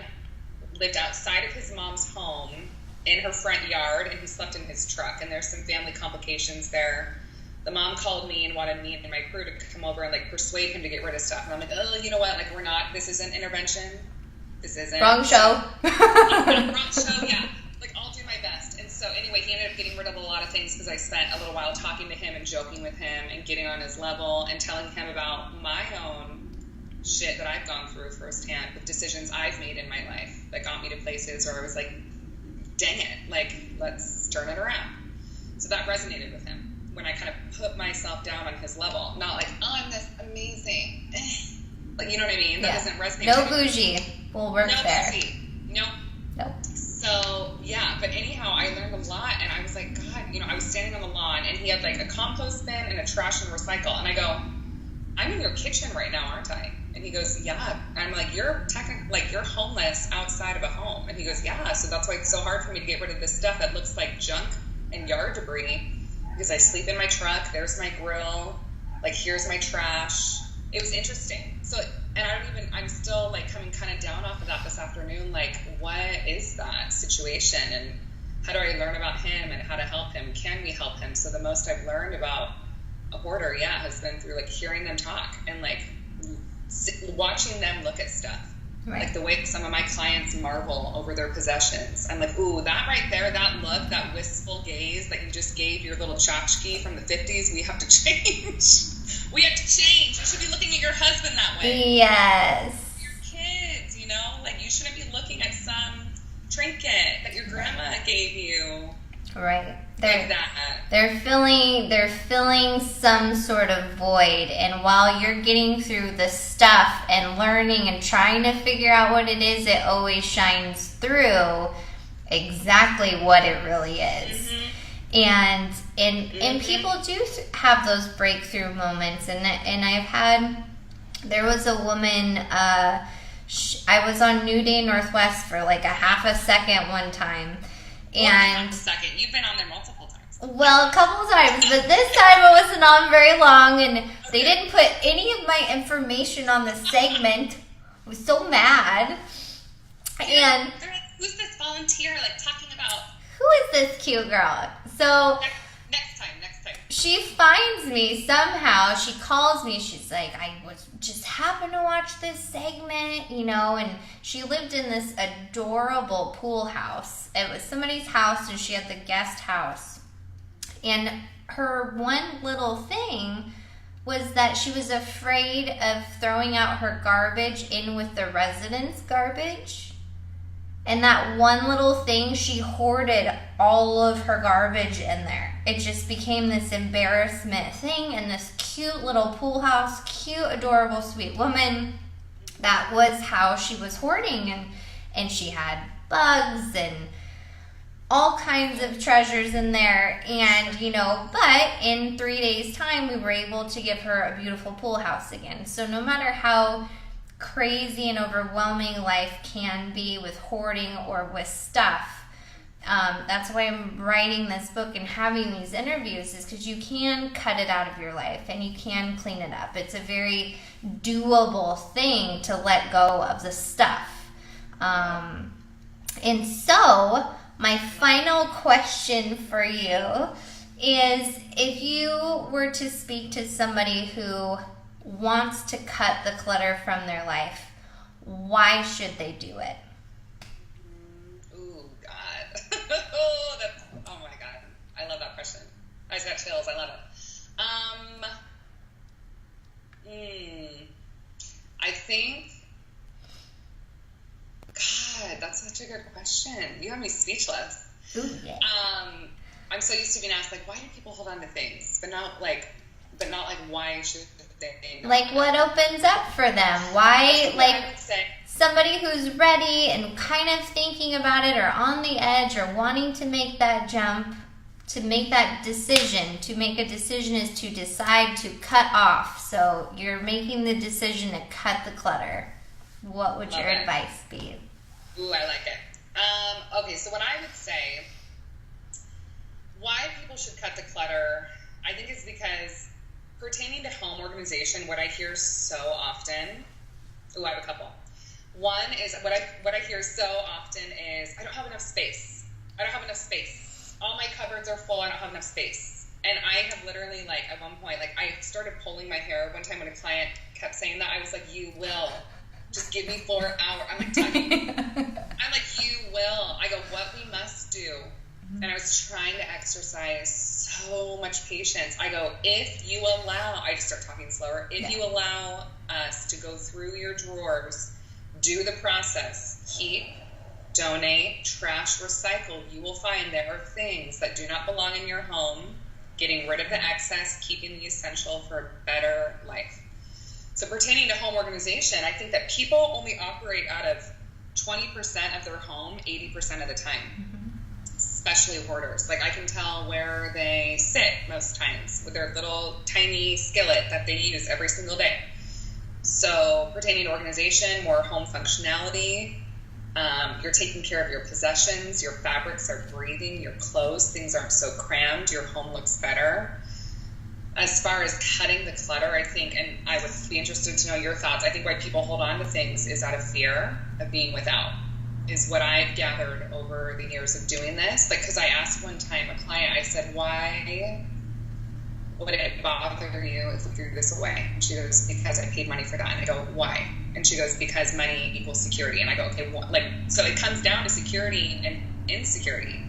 lived outside of his mom's home in her front yard, and he slept in his truck, and there's some family complications there. The mom called me and wanted me and my crew to come over and like persuade him to get rid of stuff. And I'm like, oh, you know what? Like, this isn't intervention. This isn't. Wrong show. Wrong show, yeah. Like, I'll do my best. And so anyway, he ended up getting rid of a lot of things because I spent a little while talking to him and joking with him and getting on his level and telling him about my own shit that I've gone through firsthand with decisions I've made in my life that got me to places where I was like, dang it, like, let's turn it around. So that resonated with him when I kind of put myself down on his level. Not like, oh, I'm this amazing. Like, you know what I mean? That doesn't resonate. No bougie. We'll work there. No. So, yeah. But anyhow, I learned a lot. And I was like, God, I was standing on the lawn. And he had like a compost bin and a trash and recycle. And I go, I'm in your kitchen right now, aren't I? And he goes, yeah. And I'm like, you're homeless outside of a home. And he goes, yeah. So that's why it's so hard for me to get rid of this stuff that looks like junk and yard debris. Because I sleep in my truck, there's my grill, like, here's my trash. It was interesting. So, and I'm still like coming kind of down off of that this afternoon. Like, what is that situation? And how do I learn about him and how to help him? Can we help him? So the most I've learned about a hoarder, has been through like hearing them talk and like watching them look at stuff. Right. Like the way some of my clients marvel over their possessions. I'm like, ooh, that right there, that look, that wistful gaze that you just gave your little tchotchke from the 50s, we have to change. We have to change. You should be looking at your husband that way. Yes. Your kids, like you shouldn't be looking at some trinket that your grandma gave you. Right. They're filling some sort of void, and while you're getting through the stuff and learning and trying to figure out what it is, it always shines through exactly what it really is. Mm-hmm. And people do have those breakthrough moments, and there was a woman. I was on New Day Northwest for like a half a second one time. And you've been on there multiple times. Well, a couple of times, but this time it wasn't on very long, and they didn't put any of my information on the segment. I was so mad. And they're like, who's this volunteer like talking about? Who is this cute girl? So next time. She finds me somehow. She calls me. She's like, I just happened to watch this segment, and she lived in this adorable pool house. It was somebody's house, and she had the guest house. And her one little thing was that she was afraid of throwing out her garbage in with the residents' garbage. And that one little thing, she hoarded all of her garbage in there. It just became this embarrassment thing in this cute little pool house, cute, adorable, sweet woman. That was how she was hoarding. And she had bugs and all kinds of treasures in there. And, but in 3 days' time, we were able to give her a beautiful pool house again. So no matter how crazy and overwhelming life can be with hoarding or with stuff, that's why I'm writing this book and having these interviews, is because you can cut it out of your life and you can clean it up. It's a very doable thing to let go of the stuff. And so my final question for you is, if you were to speak to somebody who wants to cut the clutter from their life, why should they do it? Ooh, God. Oh my God. I love that question. I just got chills. I love it. I think, God, that's such a good question. You have me speechless. Ooh, yeah. I'm so used to being asked, like, why do people hold on to things? But not like why should they not? Like, what opens up for them? Why, like... I would say, somebody who's ready and kind of thinking about it or on the edge or wanting to make that jump, to make that decision, to make a decision is to decide to cut off. So you're making the decision to cut the clutter. What would your advice be? Ooh, I like it. Okay, so what I would say, why people should cut the clutter, I think is because pertaining to home organization, what I hear so often, I have a couple. One is what I hear so often is, I don't have enough space. I don't have enough space. All my cupboards are full. I don't have enough space. And I have literally, like, at one point, like, I started pulling my hair. One time when a client kept saying that, I was like, you will. Just give me 4 hours. I'm like, I'm like, you will. I go, what we must do. And I was trying to exercise so much patience. I go, if you allow, I just start talking slower. If you allow us to go through your drawers, do the process, keep, donate, trash, recycle, you will find there are things that do not belong in your home, getting rid of the excess, keeping the essential for a better life. So pertaining to home organization, I think that people only operate out of 20% of their home 80% of the time, especially hoarders. Like, I can tell where they sit most times with their little tiny skillet that they use every single day. So pertaining to organization, more home functionality, you're taking care of your possessions, your fabrics are breathing, your clothes, things aren't so crammed, your home looks better. As far as cutting the clutter, I think, and I would be interested to know your thoughts, I think why people hold on to things is out of fear of being without, is what I've gathered over the years of doing this. Like, because I asked one time a client, I said, why would it bother you if we threw this away? And she goes, because I paid money for that. And I go, why? And she goes, because money equals security. And I go, okay, so it comes down to security and insecurity.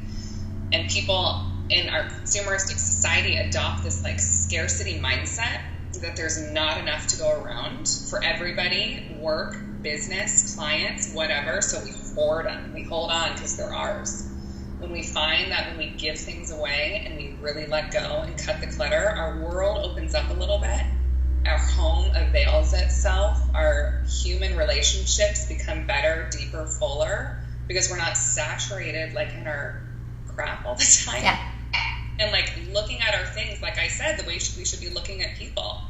And people in our consumeristic society adopt this, like, scarcity mindset that there's not enough to go around for everybody, work, business, clients, whatever. So we hoard them. We hold on because they're ours. When we find that when we give things away and we really let go and cut the clutter, our world opens up a little bit. Our home avails itself. Our human relationships become better, deeper, fuller, because we're not saturated, like, in our crap all the time. Yeah. And, like, looking at our things, like I said, the way we should be looking at people.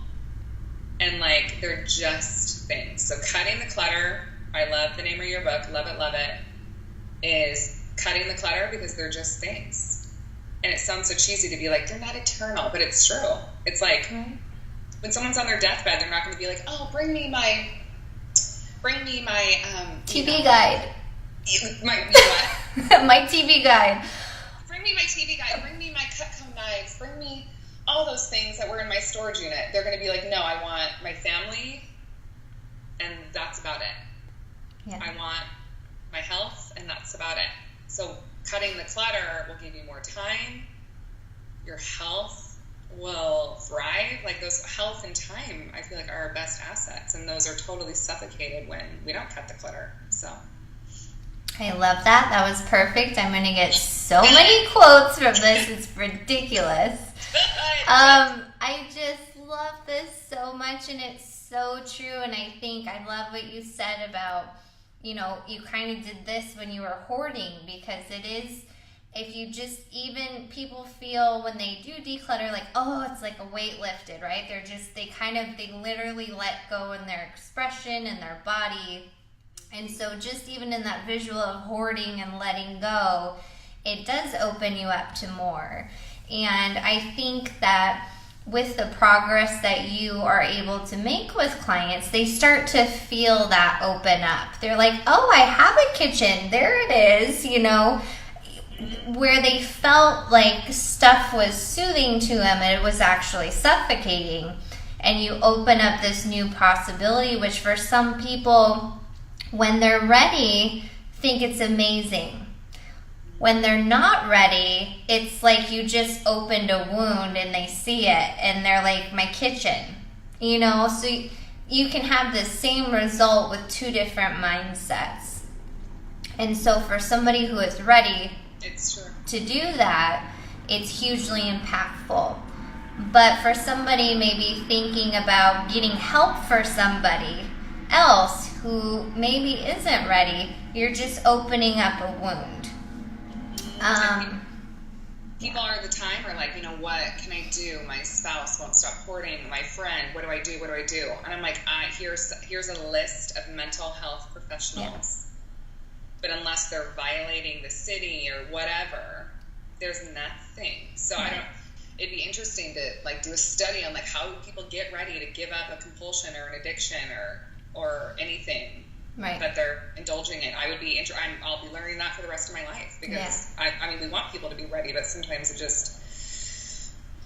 And, like, they're just things. So cutting the clutter, I love the name of your book, love it, is cutting the clutter because they're just things. And it sounds so cheesy to be like, they're not eternal, but it's true. It's like, when someone's on their deathbed, they're not going to be like, oh, bring me my TV guide. My what? My TV guide. Bring me my TV guide. Bring me my Cutco knives. Bring me all those things that were in my storage unit. They're going to be like, no, I want my family, and that's about it. Yeah. I want my health, and that's about it. So cutting the clutter will give you more time. Your health will thrive. Like, those health and time, I feel like, are our best assets, and those are totally suffocated when we don't cut the clutter. So I love that. That was perfect. I'm going to get so many quotes from this. It's ridiculous. I just love this so much, and it's so true. And I think I love what you said about, you know, you kind of did this when you were hoarding, because it is, if you just, even people feel when they do declutter, like, oh, it's like a weight lifted, right? They literally let go in their expression and their body. And so just even in that visual of hoarding and letting go, it does open you up to more. And I think that with the progress that you are able to make with clients, they start to feel that open up. They're like, oh, I have a kitchen. There it is, you know, where they felt like stuff was soothing to them, and it was actually suffocating. And you open up this new possibility, which for some people, when they're ready, think it's amazing. When they're not ready, it's like you just opened a wound and they see it and they're like, my kitchen, you know? So you can have the same result with two different mindsets. And so for somebody who is ready to do that, it's hugely impactful. But for somebody maybe thinking about getting help for somebody, else who maybe isn't ready, you're just opening up a wound. People are the time are like, you know, what can I do? My spouse won't stop hoarding. My friend, what do I do? What do I do? And I'm like, here's a list of mental health professionals. Yeah. But unless they're violating the city or whatever, there's nothing. So it'd be interesting to like do a study on like how people get ready to give up a compulsion or an addiction or anything that they're indulging in. I'll be learning that for the rest of my life because I mean, we want people to be ready, but sometimes it just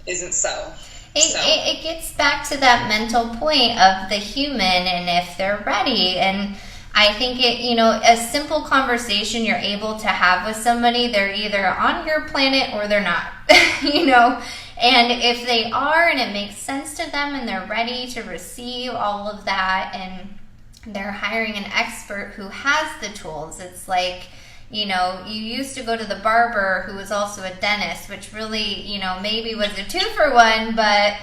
isn't so. It gets back to that mental point of the human and if they're ready. And I think a simple conversation you're able to have with somebody, they're either on your planet or they're not, and if they are and it makes sense to them and they're ready to receive all of that and they're hiring an expert who has the tools. It's like, you used to go to the barber who was also a dentist, which really, maybe was a 2-for-1, but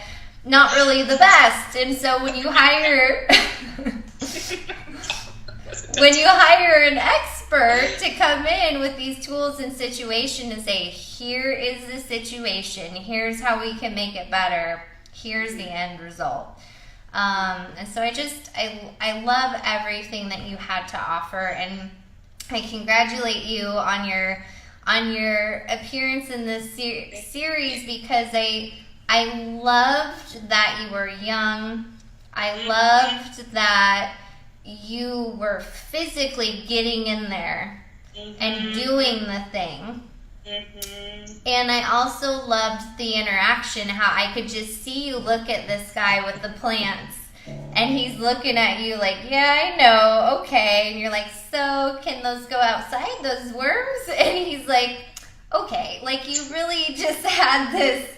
not really the best. And so when you hire an expert to come in with these tools and situation and say, here is the situation, here's how we can make it better, here's the end result. And so I love everything that you had to offer, and I congratulate you on your appearance in this series because I loved that you were young. I loved that you were physically getting in there and doing the thing. And I also loved the interaction, how I could just see you look at this guy with the plants and he's looking at you like, yeah, I know, okay. And you're like, so can those go outside, those worms? And he's like, okay. Like you really just had this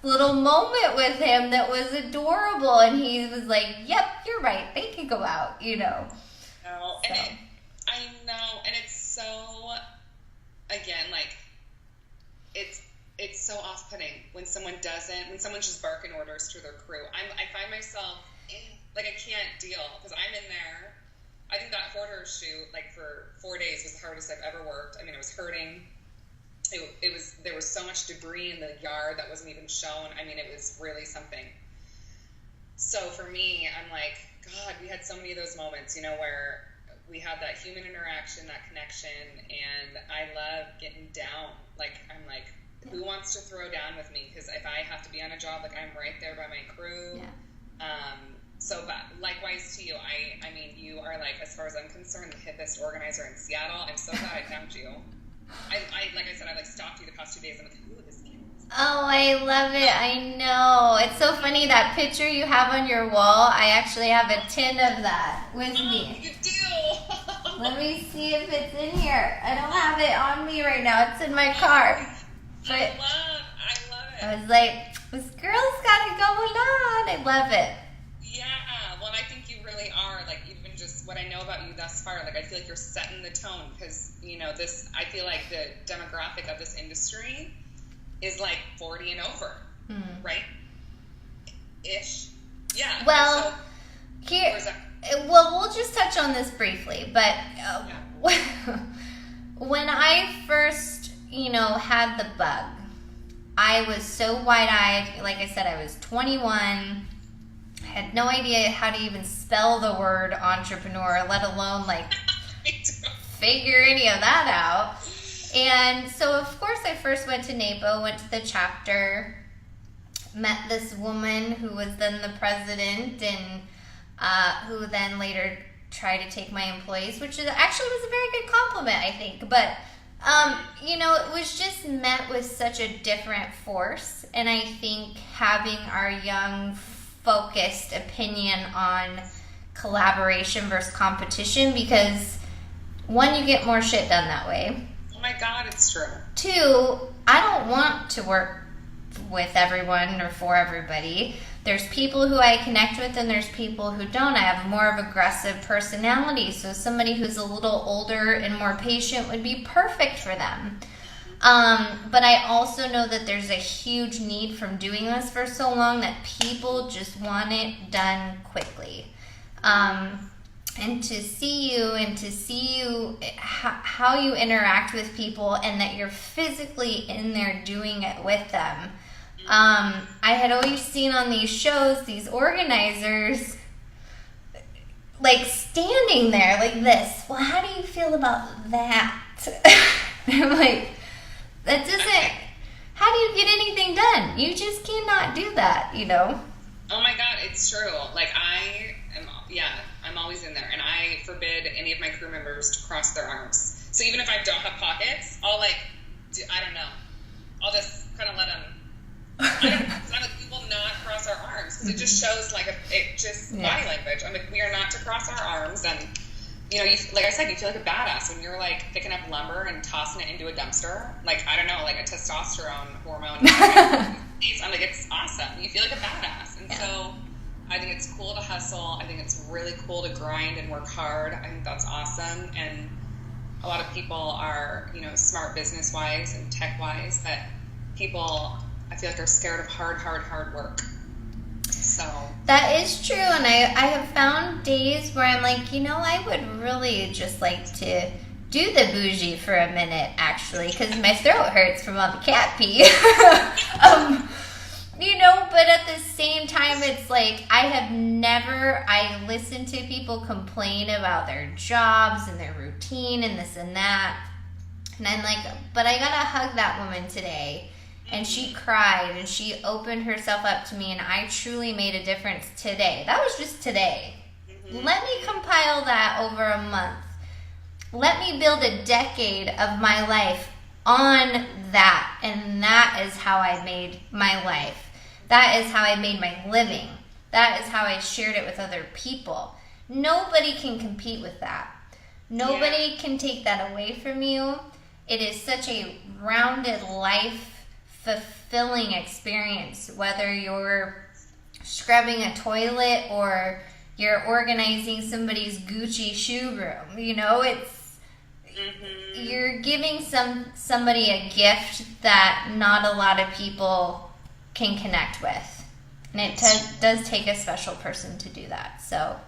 little moment with him that was adorable, and he was like, yep, you're right, they can go out, No, so. And I know, and it's so, again, like, it's so off-putting when someone's just barking orders to their crew. I find myself, like, I can't deal, because I'm in there. I think that hoarder shoot, like, for 4 days was the hardest I've ever worked. I mean, I was hurting. There was so much debris in the yard that wasn't even shown. I mean, it was really something. So for me, I'm like, God, we had so many of those moments, where we had that human interaction, that connection, and I love getting down. Like, I'm like, who wants to throw down with me? Because if I have to be on a job, like, I'm right there by my crew. Yeah. So likewise to you, I mean, you are, like, as far as I'm concerned, the hippest organizer in Seattle. I'm so glad I found you. Like I said, I stopped you the past 2 days. I'm like, ooh, this kid. Oh, I love it. I know. It's so funny, that picture you have on your wall. I actually have a tin of that with me. You do. Let me see if it's in here. I don't have it on me right now. It's in my car. But I love it. I was like, this girl's got it going on. I love it. Yeah. Well, and I think you really are, like, even just what I know about you thus far, like, I feel like you're setting the tone because, I feel like the demographic of this industry is like 40 and over, right? Ish. Yeah. Well, we'll just touch on this briefly, but when I first, had the bug, I was so wide-eyed. Like I said, I was 21, had no idea how to even spell the word entrepreneur, let alone figure any of that out. And so, of course, I first went to NAPO, went to the chapter, met this woman who was then the president and who then later tried to take my employees, which actually was a very good compliment, I think. But, it was just met with such a different force. And I think having our young, focused opinion on collaboration versus competition, because one, you get more shit done that way. Oh my God, it's true. Two, I don't want to work with everyone or for everybody. There's people who I connect with and there's people who don't. I have more of aggressive personality, so somebody who's a little older and more patient would be perfect for them. But I also know that there's a huge need from doing this for so long that people just want it done quickly. and to see you how you interact with people, and that you're physically in there doing it with them. I had always seen on these shows these organizers like standing there like this. Well, how do you feel about that? I'm like, that doesn't, how do you get anything done? You just cannot do that, you know? Oh my God, it's true. Like I'm always in there, and I forbid any of my crew members to cross their arms. So even if I don't have pockets, I'll I don't know, I'll just kind of let them, we will not cross our arms, because it just shows body language. I'm like, we are not to cross our arms. And like I said, you feel like a badass when you're like picking up lumber and tossing it into a dumpster. Like, I don't know, like a testosterone hormone. I'm like, it's awesome. You feel like a badass. And so I think it's cool to hustle. I think it's really cool to grind and work hard. I think that's awesome. And a lot of people are, smart business-wise and tech-wise, but people, I feel like, are scared of hard work. So that is true. And I have found days where I'm like, I would really just like to do the bougie for a minute, actually, because my throat hurts from all the cat pee. But at the same time, it's like, I listen to people complain about their jobs and their routine and this and that. And I'm like, but I gotta hug that woman today. And she cried and she opened herself up to me, and I truly made a difference today. That was just today. Mm-hmm. Let me compile that over a month. Let me build a decade of my life on that. And that is how I made my life. That is how I made my living. That is how I shared it with other people. Nobody can compete with that. Nobody can take that away from you. It is such a rounded life, fulfilling experience, whether you're scrubbing a toilet or you're organizing somebody's Gucci shoe room. It's you're giving somebody a gift that not a lot of people can connect with, and it does take a special person to do that. So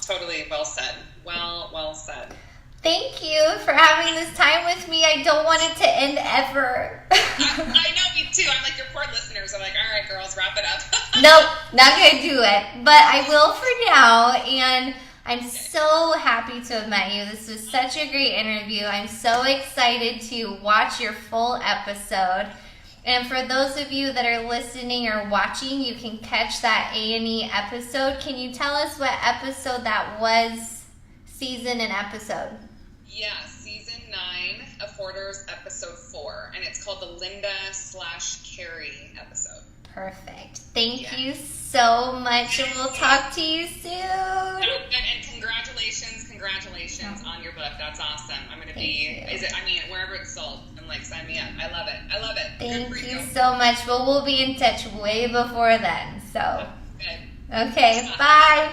totally well said. Well said. Thank you for having this time with me. I don't want it to end ever. I know, me too. I'm like, your poor listeners are like, all right, girls, wrap it up. Nope, not going to do it. But I will for now. And I'm so happy to have met you. This was such a great interview. I'm so excited to watch your full episode. And for those of you that are listening or watching, you can catch that A&E episode. Can you tell us what episode that was, season and episode? Yeah, season 9 of Hoarders, episode 4, and it's called the Linda/Carrie episode. Perfect. Thank you so much, and we'll talk to you soon. And congratulations on your book. That's awesome. I'm going to wherever it's sold, I'm like, sign me up. I love it. Thank you so much. Well, we'll be in touch way before then. So, good. Okay, bye.